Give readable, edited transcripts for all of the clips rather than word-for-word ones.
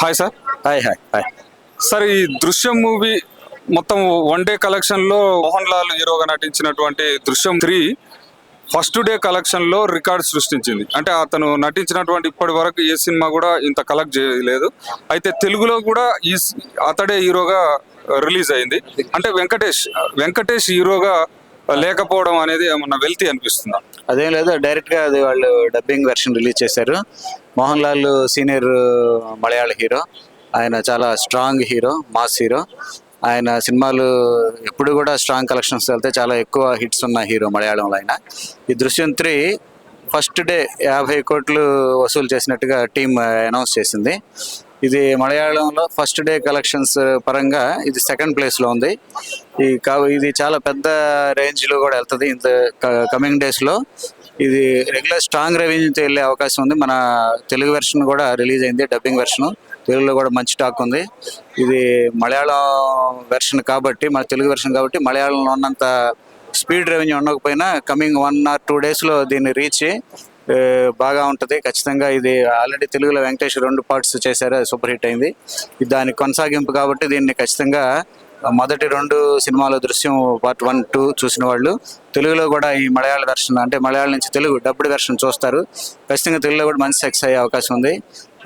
Hi sir. Hi hi hi. Sir, ఈ దృశ్యం movie మొత్తం వన్ డే కలెక్షన్లో మోహన్ లాల్ హీరోగా నటించినటువంటి దృశ్యం 3 ఫస్ట్ డే కలెక్షన్లో రికార్డ్ సృష్టించింది. అంటే అతను నటించినటువంటి ఇప్పటి వరకు ఏ సినిమా కూడా ఇంత కలెక్ట్ చేయలేదు. అయితే తెలుగులో కూడా అతడే హీరోగా రిలీజ్ అయింది. అంటే వెంకటేష్ హీరోగా లేకపోవడం అనేది ఏమన్నా వెల్తీ అనిపిస్తుందా? అదేం లేదు, డైరెక్ట్గా అది వాళ్ళు డబ్బింగ్ వెర్షన్ రిలీజ్ చేశారు. మోహన్ లాల్ సీనియర్ మలయాళ హీరో, ఆయన చాలా స్ట్రాంగ్ హీరో, మాస్ హీరో. ఆయన సినిమాలు ఎప్పుడు కూడా స్ట్రాంగ్ కలెక్షన్స్ వెళ్తే చాలా ఎక్కువ హిట్స్ ఉన్న హీరో మలయాళంలో. ఆయన ఈ దృశ్యం 3 ఫస్ట్ డే 50 కోట్లు వసూలు చేసినట్టుగా టీం అనౌన్స్ చేసింది. ఇది మలయాళంలో ఫస్ట్ డే కలెక్షన్స్ పరంగా ఇది సెకండ్ ప్లేస్లో ఉంది. ఇది చాలా పెద్ద రేంజ్లో కూడా వెళ్తుంది. ఇంత కమింగ్ డేస్లో ఇది రెగ్యులర్ స్ట్రాంగ్ రెవెన్యూతో వెళ్ళే అవకాశం ఉంది. మన తెలుగు వెర్షన్ కూడా రిలీజ్ అయింది, డబ్బింగ్ వెర్షన్. తెలుగులో కూడా మంచి టాక్ ఉంది. ఇది మలయాళం వెర్షన్ కాబట్టి, మన తెలుగు వెర్షన్ కాబట్టి మలయాళంలో ఉన్నంత స్పీడ్ రెవెన్యూ ఉండకపోయినా కమింగ్ 1 or 2 డేస్లో దీన్ని రీచ్ బాగా ఉంటుంది ఖచ్చితంగా. ఇది ఆల్రెడీ తెలుగులో వెంకటేష్ 2 పార్ట్స్ చేశారు, సూపర్ హిట్ అయింది. దానికి కొనసాగింపు కాబట్టి దీన్ని ఖచ్చితంగా మొదటి 2 సినిమాల దృశ్యం పార్ట్ 1, 2 చూసిన వాళ్ళు తెలుగులో కూడా ఈ మలయాళ వెర్షన్, అంటే మలయాళం నుంచి తెలుగు డబ్బుడ్ వెర్షన్ చూస్తారు. ఖచ్చితంగా తెలుగులో కూడా మంచి సక్సెస్ అయ్యే అవకాశం ఉంది.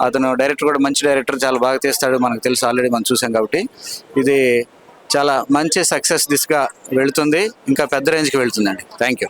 అతను డైరెక్టర్ కూడా మంచి డైరెక్టర్, చాలా బాగా తీస్తాడు, మనకు తెలుసు, ఆల్రెడీ మనం చూసాం కాబట్టి. ఇది చాలా మంచి సక్సెస్ దిశగా వెళుతుంది, ఇంకా పెద్ద రేంజ్కి వెళుతుందండి. Thank you.